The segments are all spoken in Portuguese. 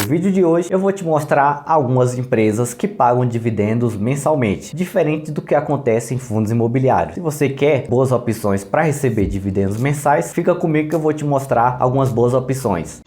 No vídeo de hoje eu vou te mostrar algumas empresas que pagam dividendos mensalmente, diferente do que acontece em fundos imobiliários. Se você quer boas opções para receber dividendos mensais, fica comigo que eu vou te mostrar algumas boas opções.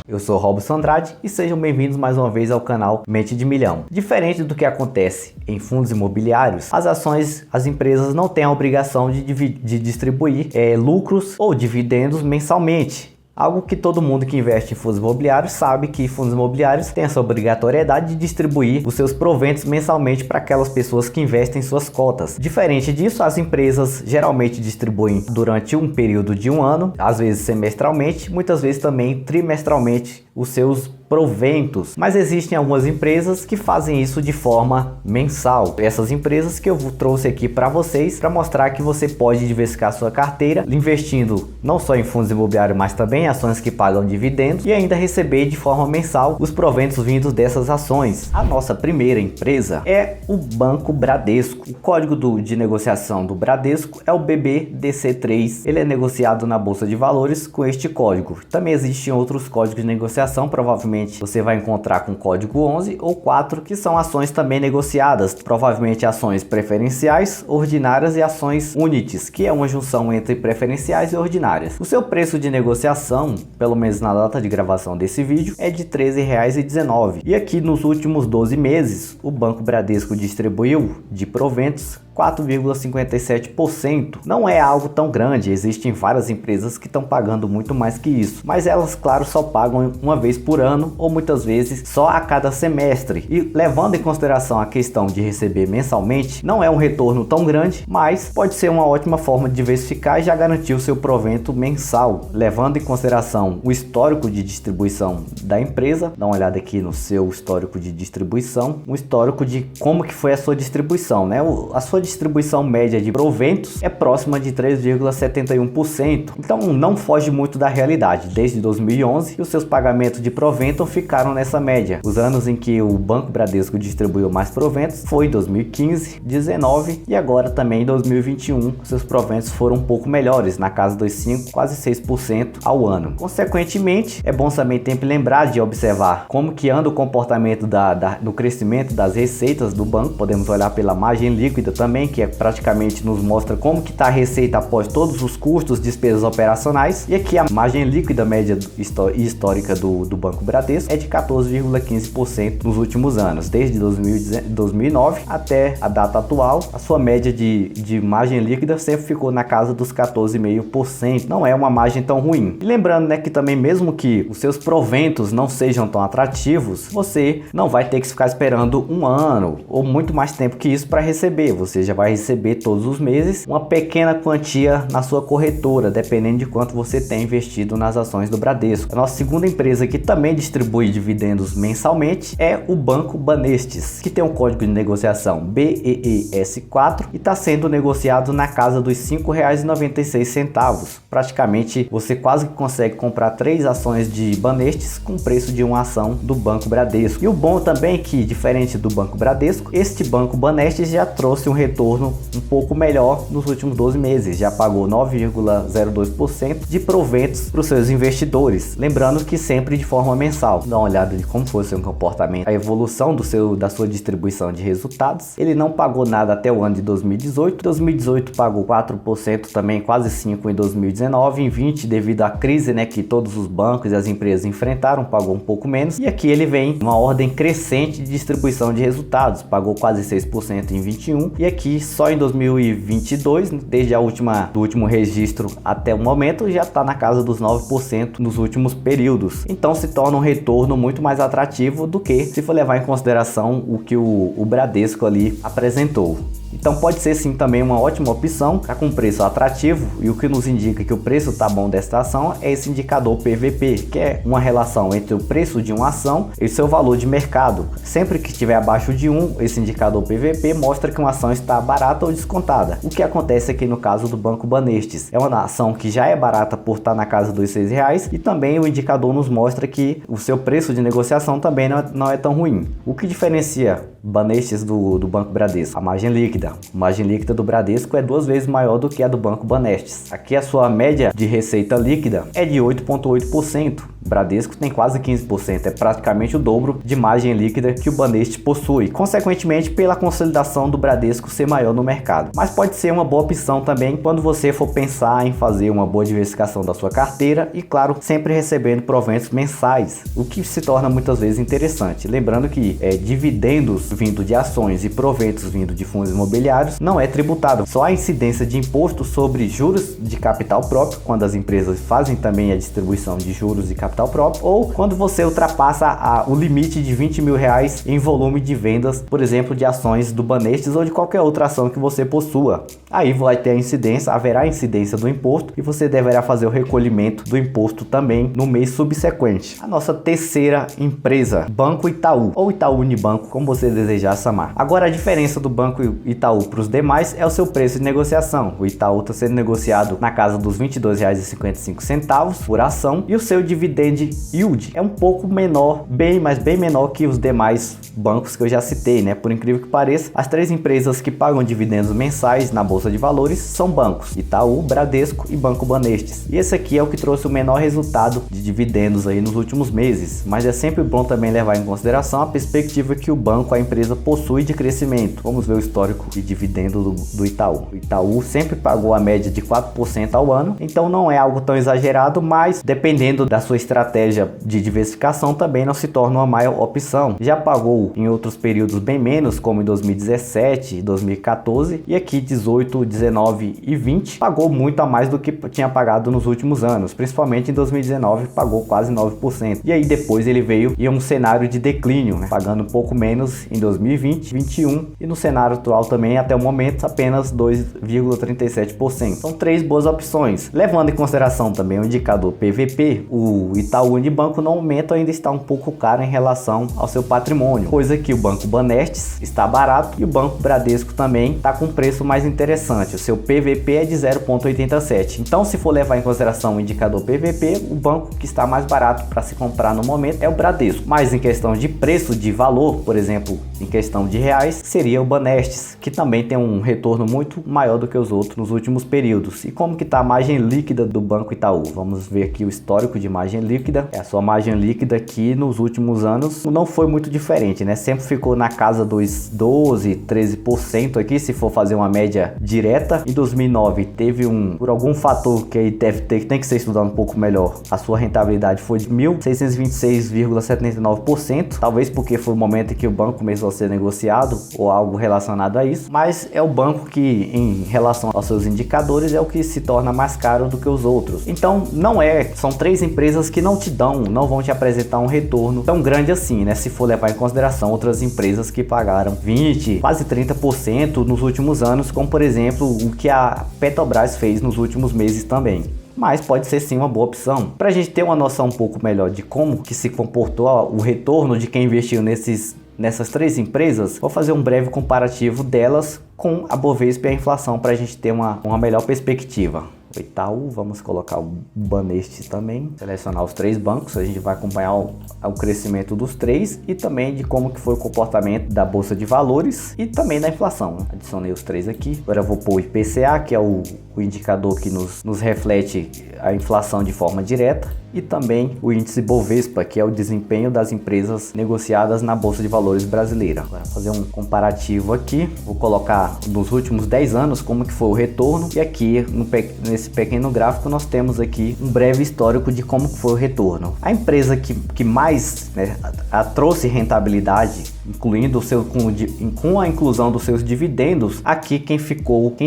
Eu sou Robson Andrade e sejam bem-vindos mais uma vez ao canal Mente de Milhão. Diferente do que acontece em fundos imobiliários, as empresas não têm a obrigação de distribuir lucros ou dividendos mensalmente. Algo que todo mundo que investe em fundos imobiliários sabe que fundos imobiliários têm essa obrigatoriedade de distribuir os seus proventos mensalmente para aquelas pessoas que investem suas cotas. Diferente disso, as empresas geralmente distribuem durante um período de um ano, às vezes semestralmente, muitas vezes também trimestralmente, os seus proventos, mas existem algumas empresas que fazem isso de forma mensal. Essas empresas que eu trouxe aqui para vocês para mostrar que você pode diversificar sua carteira, investindo não só em fundos imobiliários, mas também em ações que pagam dividendos e ainda receber de forma mensal os proventos vindos dessas ações. A nossa primeira empresa é o Banco Bradesco. O código de negociação do Bradesco é o BBDC3. Ele é negociado na Bolsa de Valores com este código. Também existem outros códigos de negociação, provavelmente você vai encontrar com código 11 ou 4, que são ações também negociadas, provavelmente ações preferenciais, ordinárias e ações Unities, que é uma junção entre preferenciais e ordinárias. O seu preço de negociação, pelo menos na data de gravação desse vídeo, é de R$ 13,19. E aqui nos últimos 12 meses, o Banco Bradesco distribuiu de proventos 4,57%. Não é algo tão grande, existem várias empresas que estão pagando muito mais que isso, mas elas, claro, só pagam uma vez por ano ou muitas vezes só a cada semestre. E levando em consideração a questão de receber mensalmente, não é um retorno tão grande, mas pode ser uma ótima forma de diversificar e já garantir o seu provento mensal. Levando em consideração o histórico de distribuição da empresa, dá uma olhada aqui no seu histórico de distribuição, um histórico de como que foi a sua distribuição, né? A sua distribuição média de proventos é próxima de 3,71%. Então não foge muito da realidade. Desde 2011, os seus pagamentos de provento ficaram nessa média. Os anos em que o Banco Bradesco distribuiu mais proventos foi 2015, 2019 e agora também em 2021. Seus proventos foram um pouco melhores, na casa dos 5, quase 6% ao ano. Consequentemente, é bom também sempre lembrar de observar como que anda o comportamento do crescimento das receitas do banco. Podemos olhar pela margem líquida também, que praticamente nos mostra como que está a receita após todos os custos, despesas operacionais. E aqui a margem líquida média histórica do Banco Bradesco é de 14,15% nos últimos anos, desde 2009 até a data atual. A sua média de margem líquida sempre ficou na casa dos 14,5%. Não é uma margem tão ruim. E lembrando, né, que também mesmo que os seus proventos não sejam tão atrativos, você não vai ter que ficar esperando um ano ou muito mais tempo que isso para receber. Você já vai receber todos os meses uma pequena quantia na sua corretora, dependendo de quanto você tem investido nas ações do Bradesco. A nossa segunda empresa que também distribui dividendos mensalmente é o Banco Banestes, que tem um código de negociação BEES4 e está sendo negociado na casa dos R$ 5,96. Praticamente você quase que consegue comprar 3 ações de Banestes com o preço de uma ação do Banco Bradesco. E o bom também é que, diferente do Banco Bradesco, este Banco Banestes já trouxe um retorno um pouco melhor nos últimos 12 meses, já pagou 9,02% de proventos para os seus investidores, lembrando que sempre de forma mensal. Dá uma olhada de como foi o seu comportamento, a evolução da sua distribuição de resultados. Ele não pagou nada até o ano de 2018 pagou 4% também, quase 5% em 2019, em 20 devido à crise, né, que todos os bancos e as empresas enfrentaram, pagou um pouco menos, e aqui ele vem uma ordem crescente de distribuição de resultados, pagou quase 6% em 21 e aqui só em 2022, desde do último registro até o momento, já está na casa dos 9% nos últimos períodos. Então se torna um retorno muito mais atrativo do que se for levar em consideração o que o Bradesco ali apresentou. Então pode ser sim também uma ótima opção, tá com preço atrativo, e o que nos indica que o preço tá bom desta ação é esse indicador PVP, que é uma relação entre o preço de uma ação e seu valor de mercado. Sempre que estiver abaixo de 1, esse indicador PVP mostra que uma ação está está barata ou descontada. O que acontece aqui no caso do Banco Banestes? É uma ação que já é barata por estar na casa dos R$6 e também o indicador nos mostra que o seu preço de negociação também não é tão ruim. O que diferencia Banestes do Banco Bradesco? A margem líquida. A margem líquida do Bradesco é 2 vezes maior do que a do Banco Banestes. Aqui a sua média de receita líquida é de 8,8%. O Bradesco tem quase 15%, é praticamente o dobro de margem líquida que o Banestes possui, consequentemente pela consolidação do Bradesco ser maior no mercado. Mas pode ser uma boa opção também quando você for pensar em fazer uma boa diversificação da sua carteira e, claro, sempre recebendo proventos mensais, o que se torna muitas vezes interessante. Lembrando que dividendos vindo de ações e proventos vindo de fundos imobiliários não é tributado, só a incidência de imposto sobre juros de capital próprio, quando as empresas fazem também a distribuição de juros de capital próprio, ou quando você ultrapassa o limite de R$20.000 em volume de vendas, por exemplo, de ações do Banestes ou de qualquer outra ação que você possua. Aí vai ter a incidência, haverá a incidência do imposto e você deverá fazer o recolhimento do imposto também no mês subsequente. A nossa terceira empresa, Banco Itaú, ou Itaú Unibanco, como você desejar chamar. Agora, a diferença do Banco Itaú para os demais é o seu preço de negociação. O Itaú está sendo negociado na casa dos R$22,55 por ação e o seu dividend yield é um pouco menor, bem menor que os demais bancos que eu já citei, né? Por incrível que pareça, as 3 empresas que pagam dividendos mensais na Bolsa de Valores são bancos: Itaú, Bradesco e Banco Banestes. E esse aqui é o que trouxe o menor resultado de dividendos aí nos últimos meses, mas é sempre bom também levar em consideração a perspectiva que o banco, a empresa, possui de crescimento. Vamos ver o histórico de dividendo do Itaú. O Itaú sempre pagou a média de 4% ao ano, então não é algo tão exagerado, mas dependendo da sua estratégia de diversificação também não se torna uma maior opção. Já pagou em outros períodos bem menos, como em 2017, 2014 e aqui 18, 19 e 20, pagou muito a mais do que tinha pagado nos últimos anos, principalmente em 2019 pagou quase 9%. E aí depois ele veio em um cenário de declínio, né? Pagando um pouco menos em 2020, 21 e no cenário atual também até o momento apenas 2,37%. São 3 boas opções. Levando em consideração também o indicador PVP, o Itaú Unibanco no momento ainda está um pouco caro em relação ao seu patrimônio, coisa que o Banco Banestes está barato e o Banco Bradesco também está com preço mais interessante. O seu PVP é de 0,87. Então, se for levar em consideração o indicador PVP, o banco que está mais barato para se comprar no momento é o Bradesco. Mas em questão de preço, de valor, por exemplo, em questão de reais, seria o Banestes, que também tem um retorno muito maior do que os outros nos últimos períodos. E como que está a margem líquida do Banco Itaú? Vamos ver aqui o histórico de margem líquida. A sua margem líquida aqui nos últimos anos não foi muito diferente, né? Sempre ficou na casa dos 12, 13% aqui, se for fazer uma média direta. Em 2009 teve por algum fator que aí tem que ser estudado um pouco melhor, a sua rentabilidade foi de 1.626,79%, talvez porque foi o momento em que o banco começou a ser negociado ou algo relacionado a isso, mas é o banco que em relação aos seus indicadores é o que se torna mais caro do que os outros. Então são 3 empresas que não vão te apresentar um retorno tão grande assim, né? Se for levar em consideração outras empresas que pagaram 20, quase 30% nos últimos anos, como por exemplo o que a Petrobras fez nos últimos meses também. Mas pode ser sim uma boa opção. Para a gente ter uma noção um pouco melhor de como que se comportou o retorno de quem investiu nessas 3 empresas, vou fazer um breve comparativo delas com a Bovespa e a inflação para a gente ter uma melhor perspectiva. O Itaú, vamos colocar o Banestes também, selecionar os 3 bancos, a gente vai acompanhar o crescimento dos 3 e também de como que foi o comportamento da Bolsa de Valores e também da inflação. Adicionei os 3 aqui. Agora eu vou pôr o IPCA, que é o indicador que nos reflete a inflação de forma direta, e também o índice Bovespa, que é o desempenho das empresas negociadas na Bolsa de Valores brasileira. Vou fazer um comparativo aqui, vou colocar nos últimos 10 anos como que foi o retorno, e aqui nesse pequeno gráfico nós temos aqui um breve histórico de como foi o retorno. A empresa que mais trouxe rentabilidade, incluindo com a inclusão dos seus dividendos, aqui quem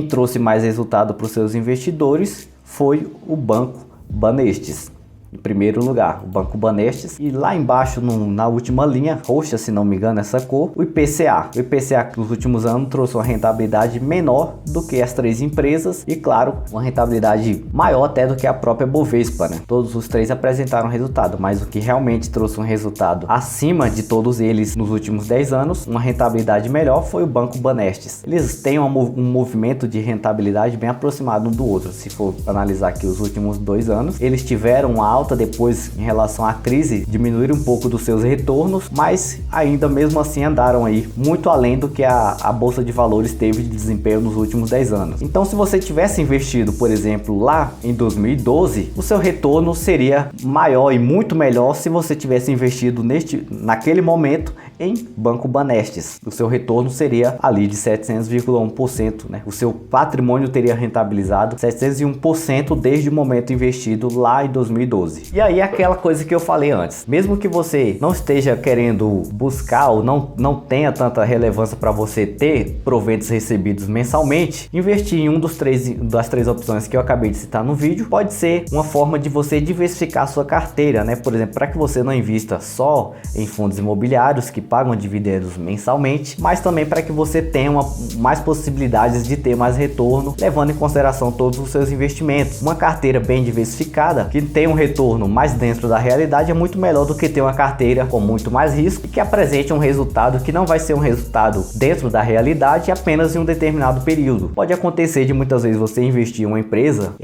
trouxe mais resultado para os seus investidores foi o Banco Banestes. Em primeiro lugar, o Banco Banestes, e lá embaixo, na última linha, roxa, se não me engano, essa cor, o IPCA. O IPCA que nos últimos anos trouxe uma rentabilidade menor do que as três empresas e, claro, uma rentabilidade maior até do que a própria Bovespa, né? Todos os três apresentaram resultado, mas o que realmente trouxe um resultado acima de todos eles nos últimos 10 anos, uma rentabilidade melhor, foi o Banco Banestes. Eles têm um movimento de rentabilidade bem aproximado um do outro. Se for analisar aqui os últimos 2 anos, eles tiveram uma alta depois em relação à crise, diminuíram um pouco dos seus retornos, mas ainda mesmo assim andaram aí muito além do que a Bolsa de Valores teve de desempenho nos últimos 10 anos. Então, se você tivesse investido, por exemplo, lá em 2012, o seu retorno seria maior e muito melhor se você tivesse investido naquele momento em Banco Banestes. O seu retorno seria ali de 700,1%, né? O seu patrimônio teria rentabilizado 701% desde o momento investido lá em 2012. E aí aquela coisa que eu falei antes, mesmo que você não esteja querendo buscar ou não tenha tanta relevância para você ter proventos recebidos mensalmente, investir em das três opções que eu acabei de citar no vídeo pode ser uma forma de você diversificar a sua carteira, né? Por exemplo, para que você não invista só em fundos imobiliários que pagam dividendos mensalmente, mas também para que você tenha mais possibilidades de ter mais retorno, levando em consideração todos os seus investimentos. Uma carteira bem diversificada, que tem um retorno mais dentro da realidade, é muito melhor do que ter uma carteira com muito mais risco e que apresente um resultado que não vai ser um resultado dentro da realidade apenas em um determinado período. Pode acontecer de muitas vezes você investir em uma empresa,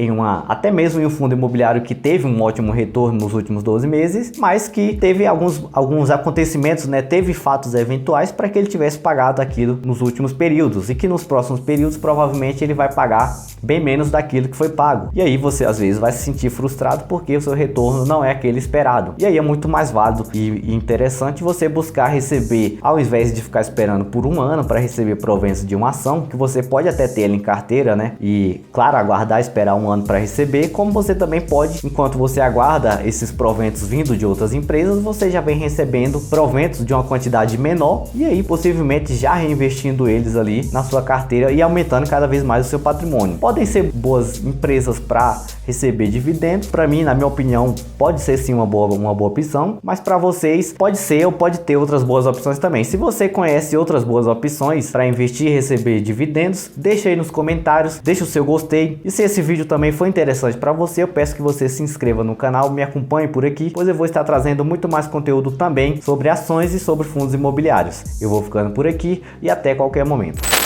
até mesmo em um fundo imobiliário que teve um ótimo retorno nos últimos 12 meses, mas que teve alguns acontecimentos, né? Teve fatos eventuais para que ele tivesse pagado aquilo nos últimos períodos e que nos próximos períodos provavelmente ele vai pagar bem menos daquilo que foi pago. E aí você às vezes vai se sentir frustrado porque o seu retorno não é aquele esperado. E aí é muito mais válido e interessante você buscar receber, ao invés de ficar esperando por um ano para receber proventos de uma ação, que você pode até ter ela em carteira, né? E claro, aguardar, esperar um ano para receber, como você também pode, enquanto você aguarda esses proventos vindo de outras empresas, você já vem recebendo proventos de uma quantidade menor e aí possivelmente já reinvestindo eles ali na sua carteira e aumentando cada vez mais o seu patrimônio. Podem ser boas empresas para receber dividendos. Para mim, na minha opinião, pode ser sim uma boa opção, mas para vocês pode ser ou pode ter outras boas opções também. Se você conhece outras boas opções para investir e receber dividendos, deixa aí nos comentários, deixa o seu gostei, e se esse vídeo também foi interessante para você, eu peço que você se inscreva no canal, me acompanhe por aqui, pois eu vou estar trazendo muito mais conteúdo também sobre ações e sobre fundos imobiliários. Eu vou ficando por aqui e até qualquer momento.